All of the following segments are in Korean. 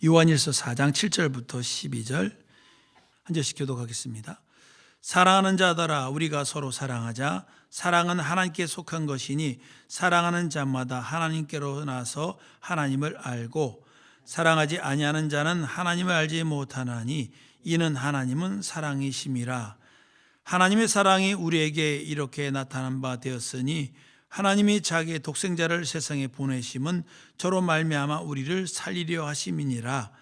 요한일서 4장 7절부터 12절 한 절씩 교독하겠습니다. 사랑하는 자들아, 우리가 서로 사랑하자. 사랑은 하나님께 속한 것이니 사랑하는 자마다 하나님께로 나서 하나님을 알고, 사랑하지 아니하는 자는 하나님을 알지 못하나니 이는 하나님은 사랑이심이라. 하나님의 사랑이 우리에게 이렇게 나타난 바 되었으니 하나님이 자기의 독생자를 세상에 보내심은 저로 말미암아 우리를 살리려 하심이니라.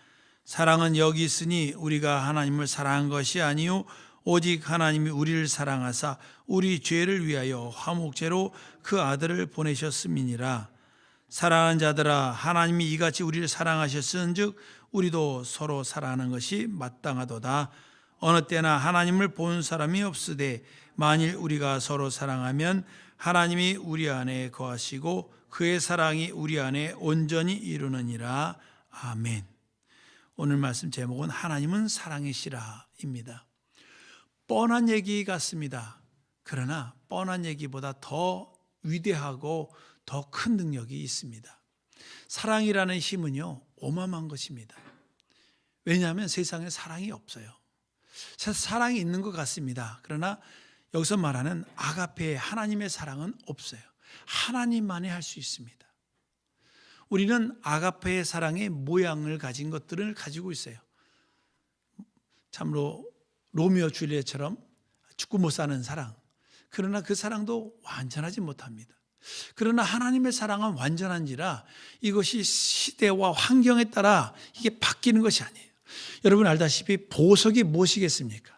사랑은 여기 있으니 우리가 하나님을 사랑한 것이 아니요 오직 하나님이 우리를 사랑하사 우리 죄를 위하여 화목제로 그 아들을 보내셨음이니라. 사랑하는 자들아, 하나님이 이같이 우리를 사랑하셨은즉 우리도 서로 사랑하는 것이 마땅하도다. 어느 때나 하나님을 본 사람이 없으되 만일 우리가 서로 사랑하면 하나님이 우리 안에 거하시고 그의 사랑이 우리 안에 온전히 이루느니라. 아멘. 오늘 말씀 제목은 하나님은 사랑이시라입니다. 뻔한 얘기 같습니다. 그러나 뻔한 얘기보다 더 위대하고 더 큰 능력이 있습니다. 사랑이라는 힘은요, 어마어마한 것입니다. 왜냐하면 세상에 사랑이 없어요. 사랑이 있는 것 같습니다. 그러나 여기서 말하는 아가페, 하나님의 사랑은 없어요. 하나님만이 할 수 있습니다. 우리는 아가페의 사랑의 모양을 가진 것들을 가지고 있어요. 참으로 로미오 줄리엣처럼 죽고 못 사는 사랑. 그러나 그 사랑도 완전하지 못합니다. 그러나 하나님의 사랑은 완전한지라 이것이 시대와 환경에 따라 이게 바뀌는 것이 아니에요. 여러분 알다시피 보석이 무엇이겠습니까?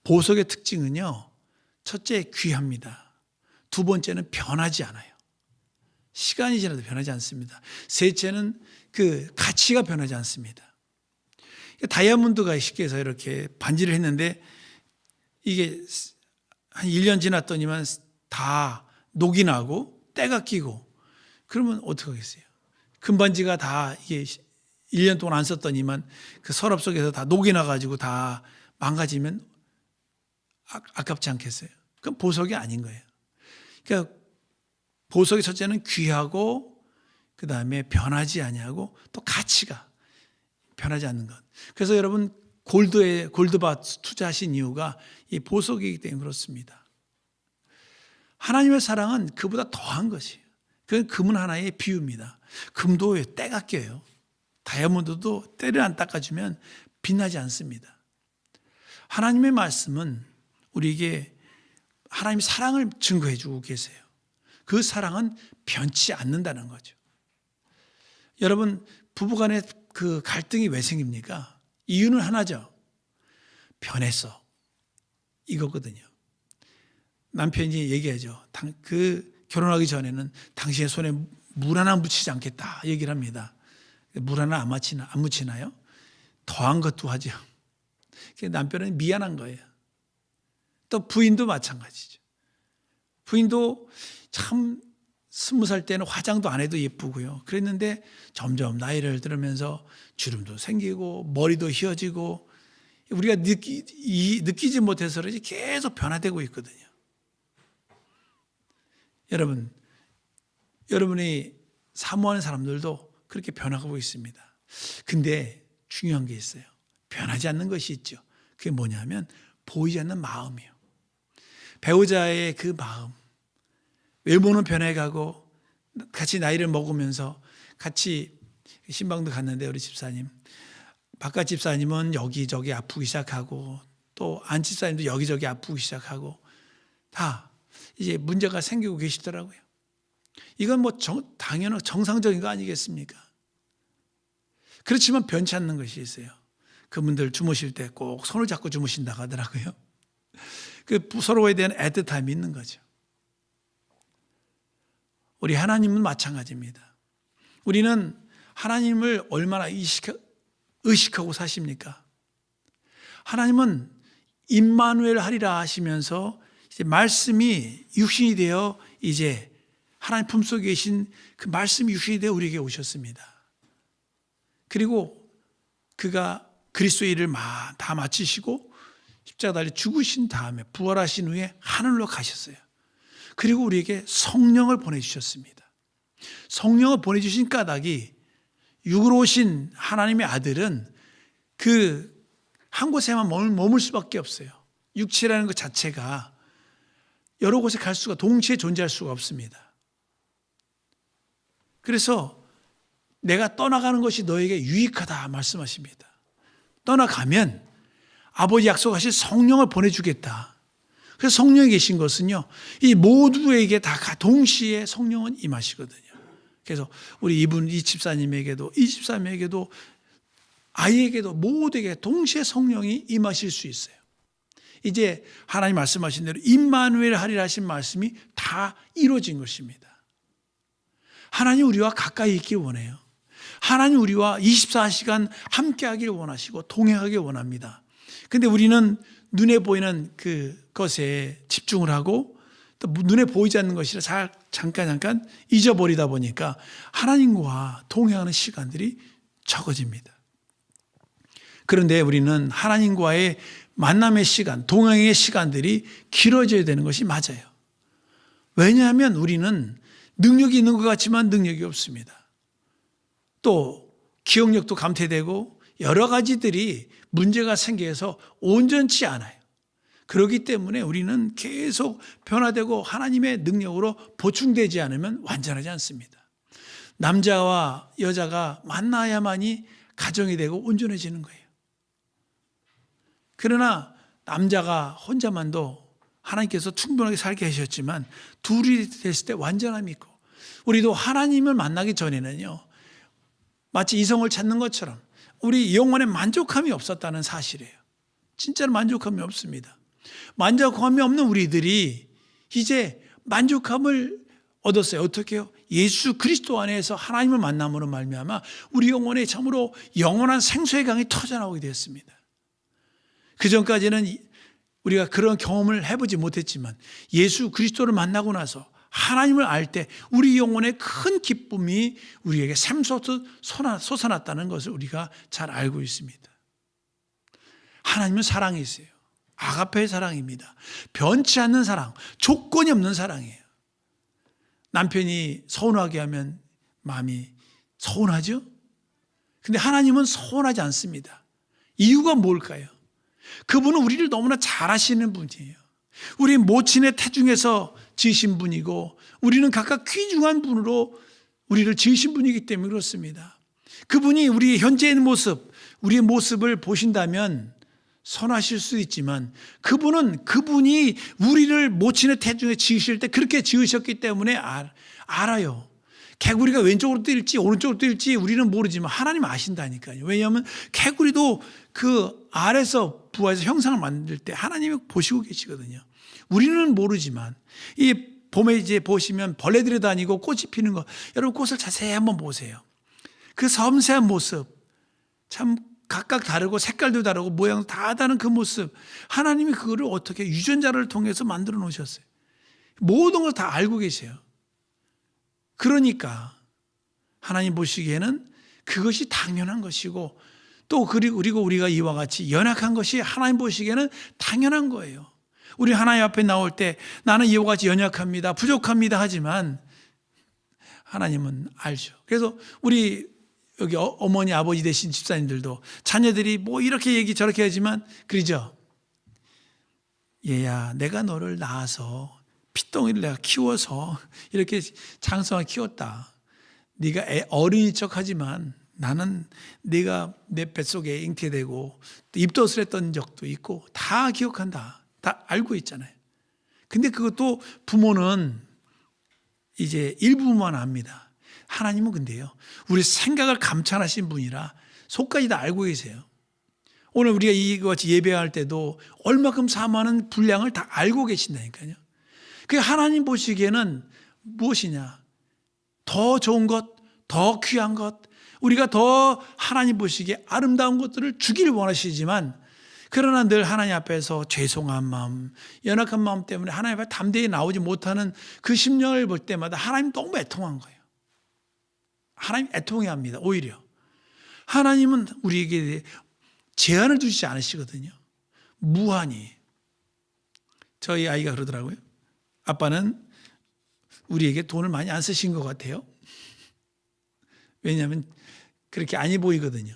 보석의 특징은요, 첫째 귀합니다. 두 번째는 변하지 않아요. 시간이 지나도 변하지 않습니다. 셋째는 그 가치가 변하지 않습니다. 다이아몬드가 쉽게 해서 이렇게 반지를 했는데 이게 한 1년 지났더니만 다 녹이 나고 때가 끼고, 그러면 어떻게 하겠어요? 금반지가 다 이게 1년 동안 안 썼더니만 그 서랍 속에서 다 녹이 나가지고 다 망가지면 아깝지 않겠어요? 그건 보석이 아닌 거예요. 그러니까 보석의 첫째는 귀하고 그 다음에 변하지 아니하고 또 가치가 변하지 않는 것. 그래서 여러분 골드바 투자하신 이유가 이 보석이기 때문에 그렇습니다. 하나님의 사랑은 그보다 더한 것이에요. 그건 금은 하나의 비유입니다. 금도 때가 껴요. 다이아몬드도 때를 안 닦아주면 빛나지 않습니다. 하나님의 말씀은 우리에게 하나님의 사랑을 증거해 주고 계세요. 그 사랑은 변치 않는다는 거죠. 여러분, 부부간의 그 갈등이 왜 생깁니까? 이유는 하나죠. 변했어. 이거거든요. 남편이 얘기하죠. 그 결혼하기 전에는 당신의 손에 물 하나 묻히지 않겠다 얘기를 합니다. 물 하나 안 묻히나요? 더한 것도 하죠. 남편은 미안한 거예요. 또 부인도 마찬가지죠. 부인도 참 20살 때는 화장도 안 해도 예쁘고요. 그랬는데 점점 나이를 들으면서 주름도 생기고 머리도 휘어지고 우리가 느끼지 못해서 그런지 계속 변화되고 있거든요. 여러분이 사모하는 사람들도 그렇게 변화하고 있습니다. 근데 중요한 게 있어요. 변하지 않는 것이 있죠. 그게 뭐냐면 보이지 않는 마음이에요. 배우자의 그 마음. 외모는 변해가고 같이 나이를 먹으면서 같이 신방도 갔는데 우리 집사님, 바깥 집사님은 여기저기 아프기 시작하고 또 안 집사님도 여기저기 아프기 시작하고 다 이제 문제가 생기고 계시더라고요. 이건 뭐 당연한 정상적인 거 아니겠습니까? 그렇지만 변치 않는 것이 있어요. 그분들 주무실 때 꼭 손을 잡고 주무신다고 하더라고요. 그 서로에 대한 애틋함이 있는 거죠. 우리 하나님은 마찬가지입니다. 우리는 하나님을 얼마나 의식하고 사십니까? 하나님은 임마누엘 하리라 하시면서 이제 말씀이 육신이 되어 이제 하나님 품속에 계신 그 말씀이 육신이 되어 우리에게 오셨습니다. 그리고 그가 그리스도의 일을 다 마치시고 십자가 달려 죽으신 다음에 부활하신 후에 하늘로 가셨어요. 그리고 우리에게 성령을 보내주셨습니다. 성령을 보내주신 까닭이 육으로 오신 하나님의 아들은 그 한 곳에만 머물 수밖에 없어요. 육체라는 것 자체가 여러 곳에 갈 수가, 동시에 존재할 수가 없습니다. 그래서 내가 떠나가는 것이 너에게 유익하다 말씀하십니다. 떠나가면 아버지 약속하신 성령을 보내주겠다. 그래서 성령이 계신 것은요, 이 모두에게 다 동시에 성령은 임하시거든요. 그래서 우리 이 집사님에게도, 이 집사님에게도, 아이에게도, 모두에게 동시에 성령이 임하실 수 있어요. 이제 하나님 말씀하신 대로 임마누엘 하리라 하신 말씀이 다 이루어진 것입니다. 하나님 우리와 가까이 있길 원해요. 하나님 우리와 24시간 함께하길 원하시고 동행하길 원합니다. 근데 우리는 눈에 보이는 그것에 집중을 하고 또 눈에 보이지 않는 것이라 잠깐 잊어버리다 보니까 하나님과 동행하는 시간들이 적어집니다. 그런데 우리는 하나님과의 만남의 시간, 동행의 시간들이 길어져야 되는 것이 맞아요. 왜냐하면 우리는 능력이 있는 것 같지만 능력이 없습니다. 또 기억력도 감퇴되고 여러 가지들이 문제가 생겨서 온전치 않아요. 그렇기 때문에 우리는 계속 변화되고 하나님의 능력으로 보충되지 않으면 완전하지 않습니다. 남자와 여자가 만나야만이 가정이 되고 온전해지는 거예요. 그러나 남자가 혼자만도 하나님께서 충분하게 살게 하셨지만 둘이 됐을 때 완전함이 있고, 우리도 하나님을 만나기 전에는요, 마치 이성을 찾는 것처럼 우리 영혼에 만족함이 없었다는 사실이에요. 진짜로 만족함이 없습니다. 만족함이 없는 우리들이 이제 만족함을 얻었어요. 어떻게 해요? 예수 그리스도 안에서 하나님을 만남으로 말미암아 우리 영혼에 참으로 영원한 생수의 강이 터져나오게 되었습니다. 그전까지는 우리가 그런 경험을 해보지 못했지만 예수 그리스도를 만나고 나서 하나님을 알 때 우리 영혼의 큰 기쁨이 우리에게 샘솟듯 솟아났다는 것을 우리가 잘 알고 있습니다. 하나님은 사랑이세요. 아가페의 사랑입니다. 변치 않는 사랑, 조건이 없는 사랑이에요. 남편이 서운하게 하면 마음이 서운하죠? 근데 하나님은 서운하지 않습니다. 이유가 뭘까요? 그분은 우리를 너무나 잘 아시는 분이에요. 우리 모친의 태중에서 지으신 분이고 우리는 각각 귀중한 분으로 우리를 지으신 분이기 때문에 그렇습니다. 그분이 우리 현재의 모습, 우리의 모습을 보신다면 선하실 수도 있지만 그분이 우리를 모친의 태중에 지으실 때 그렇게 지으셨기 때문에 알아요. 개구리가 왼쪽으로 뛸지 오른쪽으로 뛸지 우리는 모르지만 하나님 아신다니까요. 왜냐하면 개구리도 그 알에서 부화해서 형상을 만들 때 하나님이 보시고 계시거든요. 우리는 모르지만 이 봄에 이제 보시면 벌레들이 다니고 꽃이 피는 거, 여러분 꽃을 자세히 한번 보세요. 그 섬세한 모습, 참 각각 다르고 색깔도 다르고 모양도 다 다른 그 모습, 하나님이 그거를 어떻게 유전자를 통해서 만들어 놓으셨어요. 모든 걸 다 알고 계세요. 그러니까 하나님 보시기에는 그것이 당연한 것이고, 또 그리고 우리가 이와 같이 연약한 것이 하나님 보시기에는 당연한 거예요. 우리 하나님 앞에 나올 때 나는 이와 같이 연약합니다, 부족합니다 하지만 하나님은 알죠. 그래서 우리 여기 어머니 아버지 되신 집사님들도 자녀들이 뭐 이렇게 얘기 저렇게 하지만 그러죠. 얘야, 내가 너를 낳아서 핏덩이를 내가 키워서 이렇게 장성하게 키웠다. 네가 어린이 척하지만 나는 네가 내 뱃속에 잉태되고 입덧을 했던 적도 있고 다 기억한다. 다 알고 있잖아요. 근데 그것도 부모는 이제 일부만 압니다. 하나님은 근데요, 우리 생각을 감찰하신 분이라 속까지 다 알고 계세요. 오늘 우리가 이같이 예배할 때도 얼마큼 사모하는 분량을 다 알고 계신다니까요. 그 하나님 보시기에는 무엇이냐? 더 좋은 것, 더 귀한 것, 우리가 더 하나님 보시기에 아름다운 것들을 주기를 원하시지만, 그러나 늘 하나님 앞에서 죄송한 마음, 연약한 마음 때문에 하나님 앞에 담대히 나오지 못하는 그 심령을 볼 때마다 하나님 너무 애통한 거예요. 하나님 애통해합니다. 오히려 하나님은 우리에게 제한을 두지 않으시거든요. 무한히. 저희 아이가 그러더라고요. 아빠는 우리에게 돈을 많이 안 쓰신 것 같아요. 왜냐하면 그렇게 아니 보이거든요.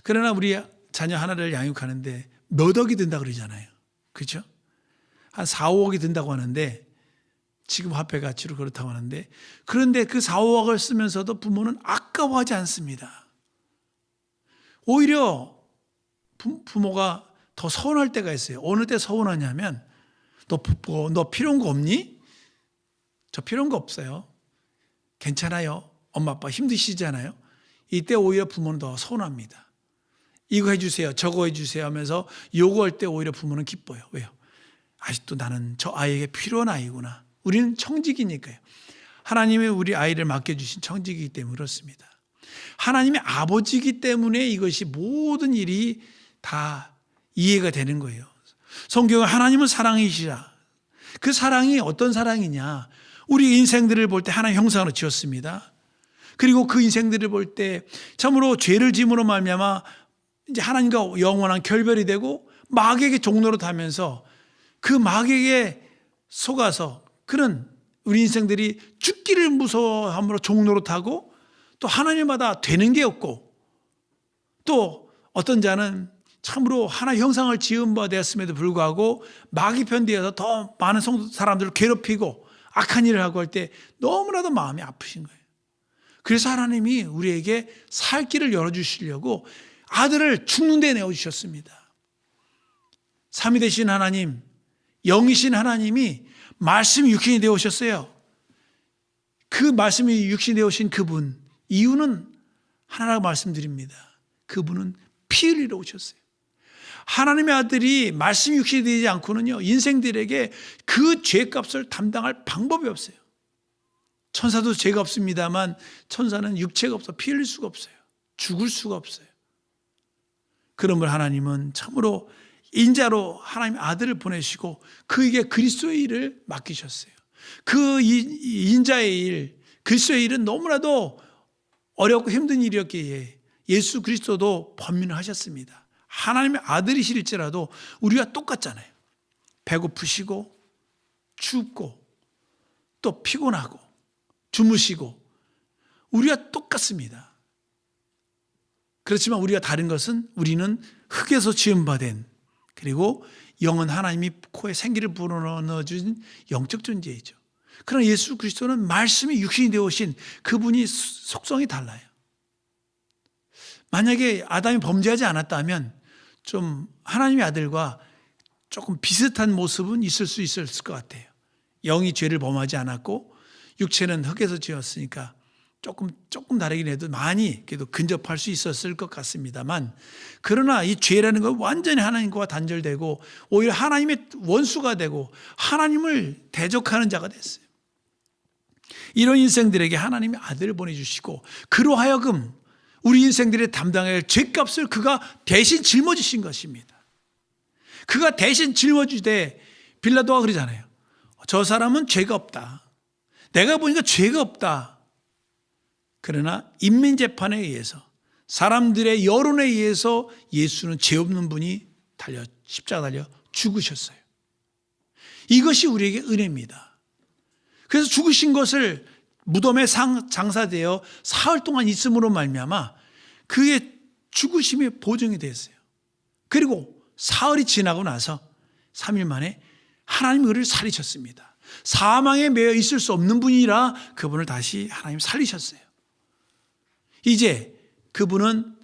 그러나 우리 자녀 하나를 양육하는데 몇 억이 든다 그러잖아요. 그렇죠? 한 4, 5억이 든다고 하는데 지금 화폐 가치로 그렇다고 하는데 그런데 그 4, 5억을 쓰면서도 부모는 아까워하지 않습니다. 오히려 부모가 더 서운할 때가 있어요. 어느 때 서운하냐면 너 필요한 거 없니? 저 필요한 거 없어요. 괜찮아요. 엄마 아빠 힘드시잖아요. 이때 오히려 부모는 더 서운합니다. 이거 해주세요. 저거 해주세요 하면서 요구할 때 오히려 부모는 기뻐요. 왜요? 아직도 나는 저 아이에게 필요한 아이구나. 우리는 청직이니까요. 하나님이 우리 아이를 맡겨주신 청직이기 때문에 그렇습니다. 하나님의 아버지이기 때문에 이것이 모든 일이 다 이해가 되는 거예요. 성경은 하나님은 사랑이시라. 그 사랑이 어떤 사랑이냐? 우리 인생들을 볼 때 하나님 형상으로 지었습니다. 그리고 그 인생들을 볼 때 참으로 죄를 지음으로 말미암아 이제 하나님과 영원한 결별이 되고 마귀에게 종로로 타면서 그 마귀에게 속아서 그런 우리 인생들이 죽기를 무서워함으로 종로로 타고 또 하나님마다 되는 게 없고 또 어떤 자는 참으로 하나의 형상을 지은 바 되었음에도 불구하고 마귀 편대에서 더 많은 사람들을 괴롭히고 악한 일을 하고 할 때 너무나도 마음이 아프신 거예요. 그래서 하나님이 우리에게 살 길을 열어주시려고 아들을 죽는 데 내어주셨습니다. 삼위 되신 하나님, 영이신 하나님이 말씀이 육신이 되어 오셨어요. 그 말씀이 육신이 되어 오신 그분, 이유는 하나라고 말씀드립니다. 그분은 피 흘리러 오셨어요. 하나님의 아들이 말씀이 육신이 되지 않고는요, 인생들에게 그 죄값을 담당할 방법이 없어요. 천사도 죄가 없습니다만 천사는 육체가 없어 피 흘릴 수가 없어요. 죽을 수가 없어요. 그러므로 하나님은 참으로 인자로 하나님의 아들을 보내시고 그에게 그리스도의 일을 맡기셨어요. 그 인자의 일, 그리스도의 일은 너무나도 어렵고 힘든 일이었기에 예수 그리스도도 번민을 하셨습니다. 하나님의 아들이실지라도 우리와 똑같잖아요. 배고프시고 춥고 또 피곤하고 주무시고 우리와 똑같습니다. 그렇지만 우리가 다른 것은 우리는 흙에서 지음받은 그리고 영은 하나님이 코에 생기를 불어넣어준 영적 존재이죠. 그러나 예수 그리스도는 말씀이 육신이 되어 오신 그분이 속성이 달라요. 만약에 아담이 범죄하지 않았다면 좀 하나님의 아들과 조금 비슷한 모습은 있을 수 있었을 것 같아요. 영이 죄를 범하지 않았고 육체는 흙에서 지었으니까 조금 다르긴 해도 많이 그래도 근접할 수 있었을 것 같습니다만 그러나 이 죄라는 건 완전히 하나님과 단절되고 오히려 하나님의 원수가 되고 하나님을 대적하는 자가 됐어요. 이런 인생들에게 하나님의 아들을 보내주시고 그로 하여금 우리 인생들의 담당할 죄값을 그가 대신 짊어지신 것입니다. 그가 대신 짊어지되 빌라도가 그러잖아요. 저 사람은 죄가 없다. 내가 보니까 죄가 없다. 그러나 인민재판에 의해서 사람들의 여론에 의해서 예수는 죄 없는 분이 십자가 달려 죽으셨어요. 이것이 우리에게 은혜입니다. 그래서 죽으신 것을 무덤에 장사되어 사흘 동안 있음으로 말미암아 그의 죽으심이 보증이 됐어요. 그리고 사흘이 지나고 나서 3일 만에 하나님이 그를 살리셨습니다. 사망에 매여 있을 수 없는 분이라 그분을 다시 하나님 살리셨어요. 이제 그분은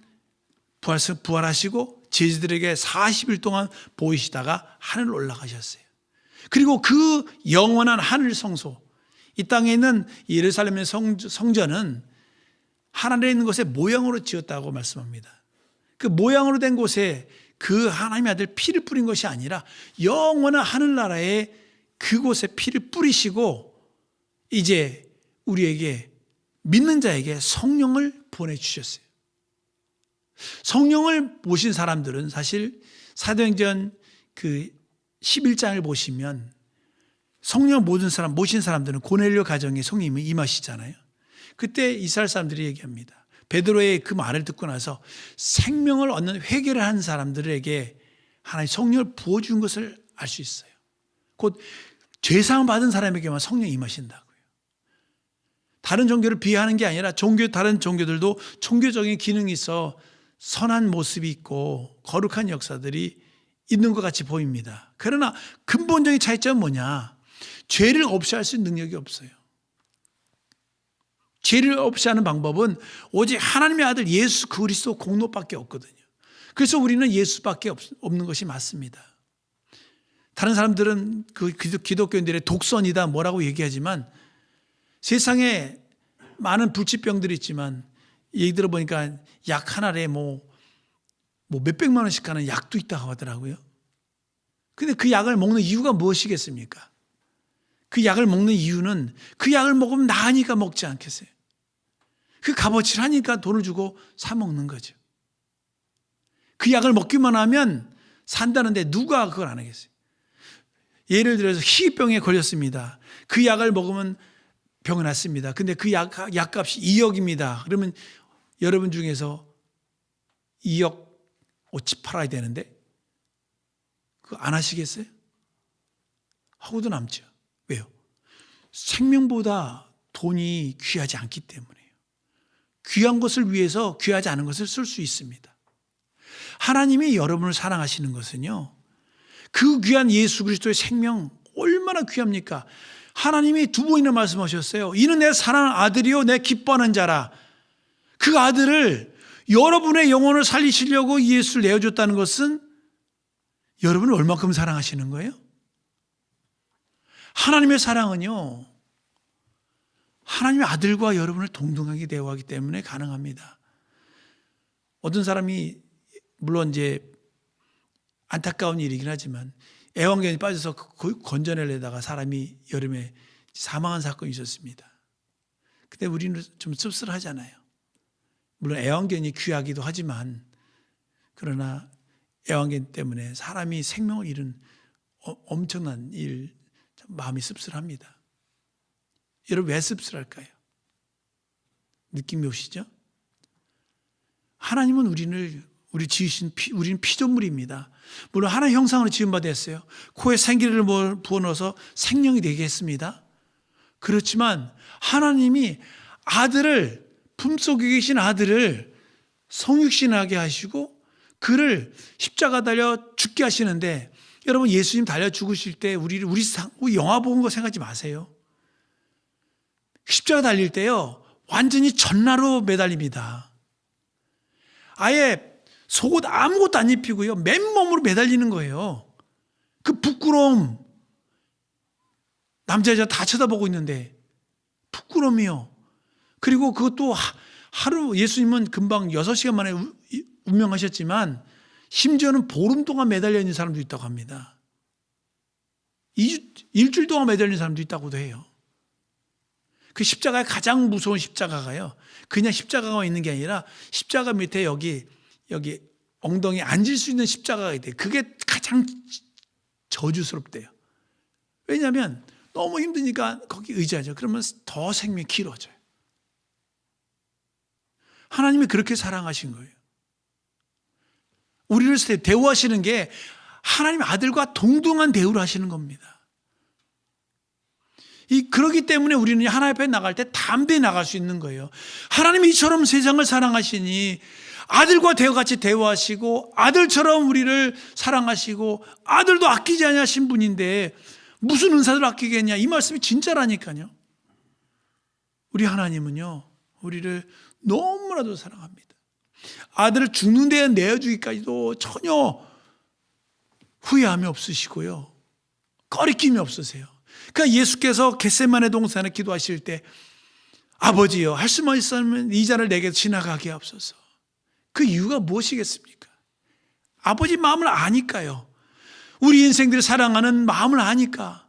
부활하시고 제자들에게 40일 동안 보이시다가 하늘로 올라가셨어요. 그리고 그 영원한 하늘 성소, 이 땅에 있는 예루살렘의 성전은 하늘에 있는 곳의 모양으로 지었다고 말씀합니다. 그 모양으로 된 곳에 그 하나님의 아들 피를 뿌린 것이 아니라 영원한 하늘나라에 그곳에 피를 뿌리시고 이제 우리에게 믿는 자에게 성령을 보내주셨어요. 성령을 모신 사람들은 사실 사도행전 그 11장을 보시면 성령 모신 사람들은 고넬료 가정에 성령이 임하시잖아요. 그때 이스라엘 사람들이 얘기합니다. 베드로의 그 말을 듣고 나서 생명을 얻는 회개를 한 사람들에게 하나님 성령을 부어준 것을 알 수 있어요. 곧 죄사함 받은 사람에게만 성령이 임하신다고요. 다른 종교를 비하하는 게 아니라 다른 종교들도 종교적인 기능이 있어 선한 모습이 있고 거룩한 역사들이 있는 것 같이 보입니다. 그러나 근본적인 차이점은 뭐냐? 죄를 없이 할 수 있는 능력이 없어요. 죄를 없이 하는 방법은 오직 하나님의 아들 예수 그리스도 공로밖에 없거든요. 그래서 우리는 예수밖에 없는 것이 맞습니다. 다른 사람들은 그 기독교인들의 독선이다 뭐라고 얘기하지만 세상에 많은 불치병들이 있지만 얘기 들어보니까 약 하나에 뭐 몇백만 원씩 하는 약도 있다고 하더라고요. 근데 그 약을 먹는 이유가 무엇이겠습니까? 그 약을 먹는 이유는 그 약을 먹으면 나으니까 먹지 않겠어요? 그 값어치를 하니까 돈을 주고 사 먹는 거죠. 그 약을 먹기만 하면 산다는데 누가 그걸 안 하겠어요? 예를 들어서 희귀병에 걸렸습니다. 그 약을 먹으면 병이 났습니다. 근데 그 약값이 2억입니다. 그러면 여러분 중에서 2억 어치 팔아야 되는데 그거 안 하시겠어요? 하고도 남죠. 왜요? 생명보다 돈이 귀하지 않기 때문에요. 귀한 것을 위해서 귀하지 않은 것을 쓸 수 있습니다. 하나님이 여러분을 사랑하시는 것은요, 그 귀한 예수 그리스도의 생명 얼마나 귀합니까? 하나님이 두 번이나 말씀하셨어요. 이는 내 사랑하는 아들이요 내 기뻐하는 자라. 그 아들을 여러분의 영혼을 살리시려고 예수를 내어줬다는 것은 여러분을 얼마큼 사랑하시는 거예요? 하나님의 사랑은요, 하나님의 아들과 여러분을 동등하게 대우하기 때문에 가능합니다. 어떤 사람이 물론 이제 안타까운 일이긴 하지만 애완견이 빠져서 건져내려다가 사람이 여름에 사망한 사건이 있었습니다. 근데 우리는 좀 씁쓸하잖아요. 물론 애완견이 귀하기도 하지만 그러나 애완견 때문에 사람이 생명을 잃은 엄청난 일, 마음이 씁쓸합니다. 여러분 왜 씁쓸할까요? 느낌이 오시죠? 하나님은 우리 지으신 우리는 피조물입니다. 물론 하나의 형상으로 지음받았어요. 코에 생기를 부어넣어서 생명이 되게 했습니다. 그렇지만 하나님이 아들을, 품속에 계신 아들을 성육신하게 하시고 그를 십자가 달려 죽게 하시는데, 여러분 예수님 달려 죽으실 때 우리 영화 보는 거 생각하지 마세요. 십자가 달릴 때요 완전히 전나로 매달립니다. 아예 속옷 아무것도 안 입히고요 맨몸으로 매달리는 거예요. 그 부끄러움, 남자 여자 다 쳐다보고 있는데 부끄러움이요. 그리고 그것도 하루, 예수님은 금방 6시간 만에 운명하셨지만 심지어는 보름 동안 매달려 있는 사람도 있다고 합니다. 일주일 동안 매달려 있는 사람도 있다고도 해요. 그 십자가의 가장 무서운 십자가가요, 그냥 십자가가 있는 게 아니라 십자가 밑에 여기 엉덩이 앉을 수 있는 십자가가 있대요. 그게 가장 저주스럽대요. 왜냐하면 너무 힘드니까 거기 의지하죠. 그러면 더 생명이 길어져요. 하나님이 그렇게 사랑하신 거예요. 우리를 대우하시는 게 하나님 아들과 동등한 대우를 하시는 겁니다. 그렇기 때문에 우리는 하나님 앞에 나갈 때 담대히 나갈 수 있는 거예요. 하나님이 이처럼 세상을 사랑하시니 아들과 같이 대우하시고 아들처럼 우리를 사랑하시고 아들도 아끼지 아니하신 분인데 무슨 은사를 아끼겠냐, 이 말씀이 진짜라니까요. 우리 하나님은요 우리를 너무나도 사랑합니다. 아들을 죽는 데에 내어주기까지도 전혀 후회함이 없으시고요 꺼리낌이 없으세요. 그러니까 예수께서 겟세마네 동산에 기도하실 때 아버지여 할 수만 있으면 이 잔을 내게 지나가게 하옵소서. 그 이유가 무엇이겠습니까? 아버지 마음을 아니까요. 우리 인생들을 사랑하는 마음을 아니까.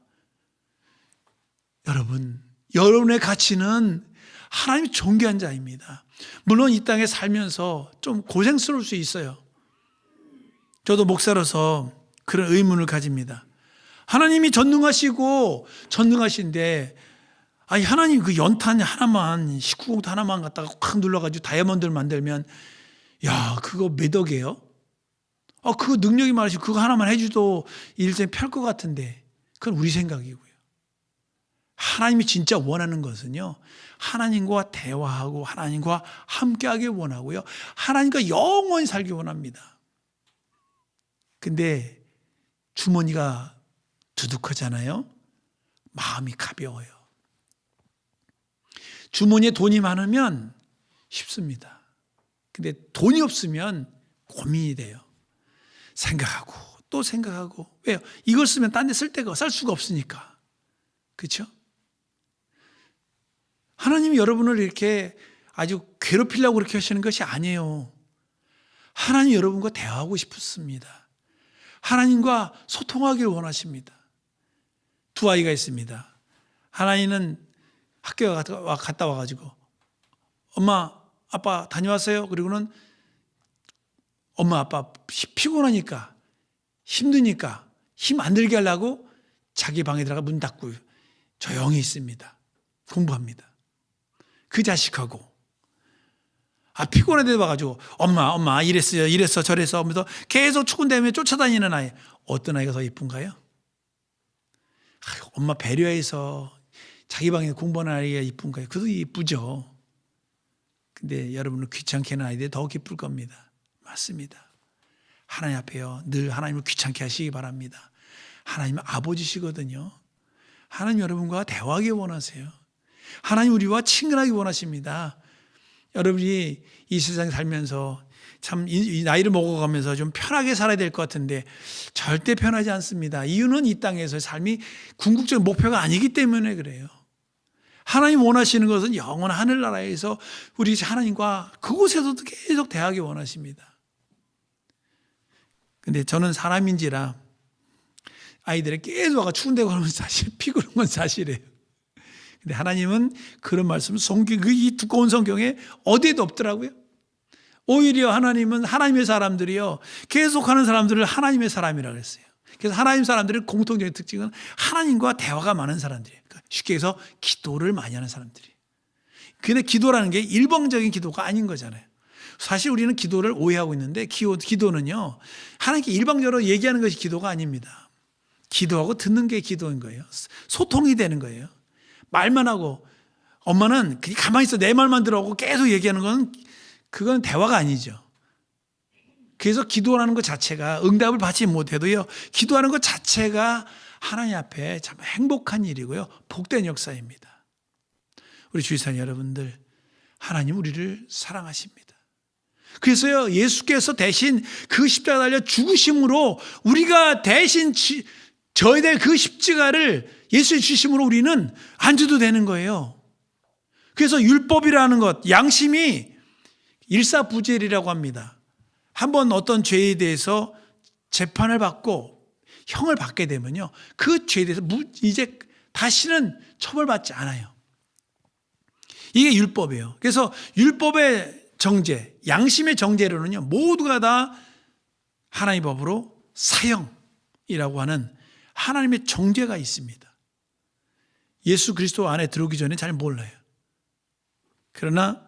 여러분의 가치는 하나님이 존귀한 자입니다. 물론 이 땅에 살면서 좀 고생스러울 수 있어요. 저도 목사로서 그런 의문을 가집니다. 하나님이 전능하신데 하나님 그 연탄 하나만, 19공도 하나만 갖다가 확 눌러가지고 다이아몬드를 만들면 야 그거 몇 억이에요? 그거 능력이 많으시고 그거 하나만 해줘도 일생 펼 것 같은데 그건 우리 생각이고요. 하나님이 진짜 원하는 것은요, 하나님과 대화하고 하나님과 함께하기 원하고요, 하나님과 영원히 살기 원합니다. 근데 주머니가 두둑하잖아요. 마음이 가벼워요. 주머니에 돈이 많으면 쉽습니다. 근데 돈이 없으면 고민이 돼요. 생각하고 또 생각하고. 왜요? 이걸 쓰면 딴 데 쓸 데가, 쓸 수가 없으니까. 그렇죠? 하나님이 여러분을 이렇게 아주 괴롭히려고 그렇게 하시는 것이 아니에요. 하나님 여러분과 대화하고 싶습니다. 하나님과 소통하기를 원하십니다. 두 아이가 있습니다. 하나이는 학교에 갔다 와가지고 엄마 아빠 다녀왔어요? 그리고는 엄마 아빠 피곤하니까 힘드니까 힘 안 들게 하려고 자기 방에 들어가 문 닫고 조용히 있습니다. 공부합니다. 그 자식하고 피곤해 와가지고 엄마 이랬어 저랬어 하면서 계속 추근대며 쫓아다니는 아이, 어떤 아이가 더 이쁜가요? 엄마 배려해서 자기 방에 공부하는 아이가 이쁜가요? 그도 이쁘죠. 근데 여러분은 귀찮게 하는 아이들이 더 기쁠 겁니다. 맞습니다. 하나님 앞에요, 늘 하나님을 귀찮게 하시기 바랍니다. 하나님은 아버지시거든요. 하나님 여러분과 대화하기 원하세요. 하나님 우리와 친근하기 원하십니다. 여러분이 이 세상에 살면서 참 이 나이를 먹어가면서 좀 편하게 살아야 될 것 같은데 절대 편하지 않습니다. 이유는 이 땅에서의 삶이 궁극적인 목표가 아니기 때문에 그래요. 하나님 원하시는 것은 영원한 하늘나라에서 우리 하나님과 그곳에서도 계속 대하기 원하십니다. 근데 저는 사람인지라 아이들이 계속 와가 추운데 걸으면 사실 피곤한 건 사실이에요. 근데 하나님은 그런 말씀, 이 두꺼운 성경에 어디에도 없더라고요. 오히려 하나님은 하나님의 사람들이요, 계속하는 사람들을 하나님의 사람이라고 했어요. 그래서 하나님 사람들의 공통적인 특징은 하나님과 대화가 많은 사람들이에요. 그러니까 쉽게 해서 기도를 많이 하는 사람들이에요. 근데 기도라는 게 일방적인 기도가 아닌 거잖아요. 사실 우리는 기도를 오해하고 있는데 기도는요, 하나님께 일방적으로 얘기하는 것이 기도가 아닙니다. 기도하고 듣는 게 기도인 거예요. 소통이 되는 거예요. 말만 하고, 엄마는 가만히 있어 내 말만 들어오고 계속 얘기하는 건 그건 대화가 아니죠. 그래서 기도하는 것 자체가 응답을 받지 못해도요, 기도하는 것 자체가 하나님 앞에 참 행복한 일이고요, 복된 역사입니다. 우리 주의사님 여러분들, 하나님 우리를 사랑하십니다. 그래서요, 예수께서 대신 그 십자가 달려 죽으심으로 우리가 대신 져야 될 그 십자가를 예수의 주심으로 우리는 안 줘도 되는 거예요. 그래서 율법이라는 것, 양심이 일사부재리라고 합니다. 한번 어떤 죄에 대해서 재판을 받고 형을 받게 되면요, 그 죄에 대해서 이제 다시는 처벌받지 않아요. 이게 율법이에요. 그래서 율법의 정죄, 양심의 정죄로는요, 모두가 다 하나님 법으로 사형이라고 하는 하나님의 정죄가 있습니다. 예수 그리스도 안에 들어오기 전에 잘 몰라요. 그러나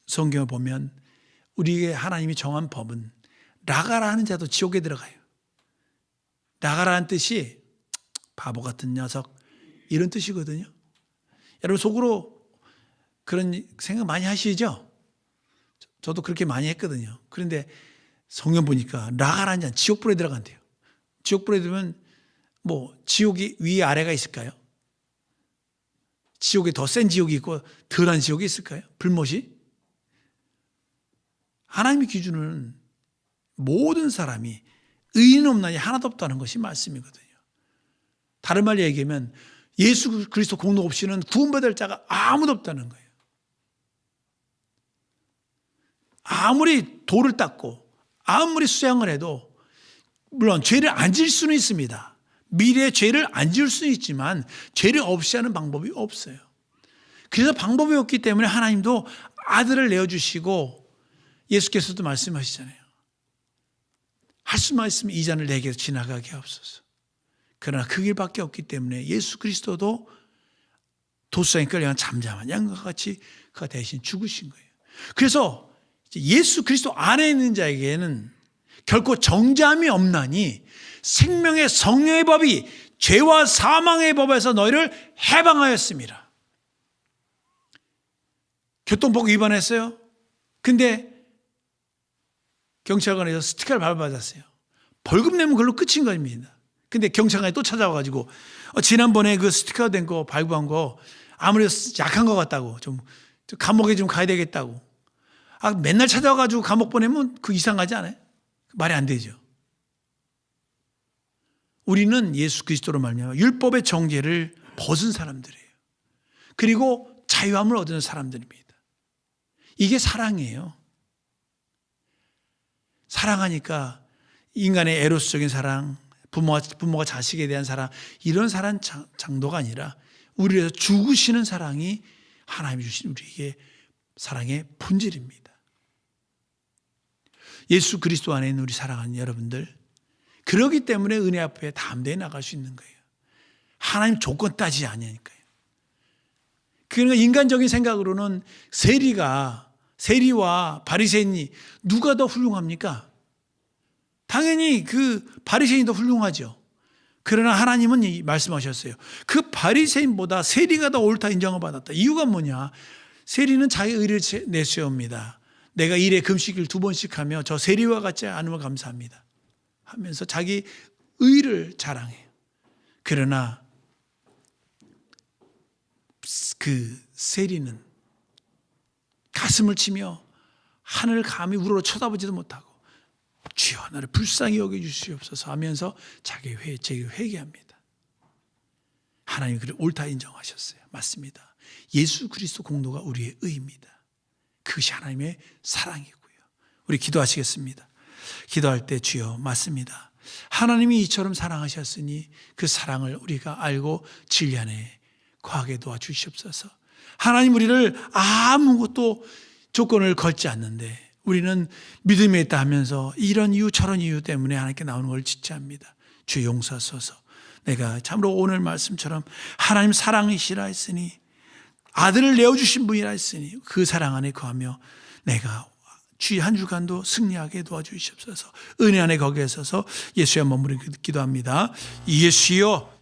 성경을 보면 우리에게 하나님이 정한 법은 나가라 하는 자도 지옥에 들어가요. 나가라는 뜻이 바보 같은 녀석, 이런 뜻이거든요. 여러분 속으로 그런 생각 많이 하시죠? 저도 그렇게 많이 했거든요. 그런데 성경 보니까 나가라는 자는 지옥불에 들어간대요. 지옥불에 들면 뭐 지옥이 위 아래가 있을까요? 지옥에 더 센 지옥이 있고 덜한 지옥이 있을까요? 불못이? 하나님의 기준은 모든 사람이 의인 없나니 하나도 없다는 것이 말씀이거든요. 다른 말로 얘기하면 예수 그리스도 공로 없이는 구원받을 자가 아무도 없다는 거예요. 아무리 돌을 닦고 아무리 수양을 해도 물론 죄를 안 지을 수는 있습니다. 미래에 죄를 안 지을 수는 있지만 죄를 없이 하는 방법이 없어요. 그래서 방법이 없기 때문에 하나님도 아들을 내어주시고 예수께서도 말씀하시잖아요. 할 수만 있으면 이 잔을 내게서 지나가게 하옵소서. 그러나 그 길밖에 없기 때문에 예수 그리스도도 도수장에 끌려간 잠잠한 양과 같이 그가 대신 죽으신 거예요. 그래서 예수 그리스도 안에 있는 자에게는 결코 정죄함이 없나니 생명의 성령의 법이 죄와 사망의 법에서 너희를 해방하였습니다. 교통법 위반했어요. 근데 경찰관에서 스티커를 밟아받았어요. 벌금 내면 그걸로 끝인 겁니다. 근데 경찰관이 또 찾아와가지고 지난번에 그 스티커 된 거 발부한 거 아무래도 약한 것 같다고, 좀 감옥에 좀 가야 되겠다고. 맨날 찾아와가지고 감옥 보내면 그 이상하지 않아요? 말이 안 되죠. 우리는 예수 그리스도로 말미암아 율법의 정죄를 벗은 사람들이에요. 그리고 자유함을 얻은 사람들입니다. 이게 사랑이에요. 사랑하니까 인간의 에로스적인 사랑, 부모가 자식에 대한 사랑, 이런 사랑 정도가 아니라 우리를 위해서 죽으시는 사랑이 하나님이 주신 우리에게 사랑의 본질입니다. 예수 그리스도 안에 있는 우리 사랑하는 여러분들, 그러기 때문에 은혜 앞에 담대히 나갈 수 있는 거예요. 하나님 조건 따지지 않으니까요. 그러니까 인간적인 생각으로는 세리와 바리새인이 누가 더 훌륭합니까? 당연히 그 바리새인이 더 훌륭하죠. 그러나 하나님은 말씀하셨어요. 그 바리새인보다 세리가 더 옳다 인정을 받았다. 이유가 뭐냐? 세리는 자기 의를 내세웁니다. 내가 일에 금식을 2번씩 하며 저 세리와 같지 않으면 감사합니다 하면서 자기 의를 자랑해요. 그러나 그 세리는 가슴을 치며 하늘을 감히 우러러 쳐다보지도 못하고 주여 나를 불쌍히 여겨주시옵소서 하면서 자기 회개합니다. 하나님이 그를 옳다 인정하셨어요. 맞습니다. 예수 그리스도 공로가 우리의 의입니다. 그것이 하나님의 사랑이고요. 우리 기도하시겠습니다. 기도할 때 주여 맞습니다. 하나님이 이처럼 사랑하셨으니 그 사랑을 우리가 알고 진리 안에 거하게 도와주시옵소서. 하나님 우리를 아무것도 조건을 걸지 않는데 우리는 믿음에 있다 하면서 이런 이유 저런 이유 때문에 하나님께 나오는 걸 지체합니다. 주 용서하소서. 내가 참으로 오늘 말씀처럼 하나님 사랑이시라 했으니 아들을 내어주신 분이라 했으니 그 사랑 안에 거하며 내가 주의 한 주간도 승리하게 도와주시옵소서. 은혜 안에 거기에 서서 예수의 머무리 기도합니다. 예수여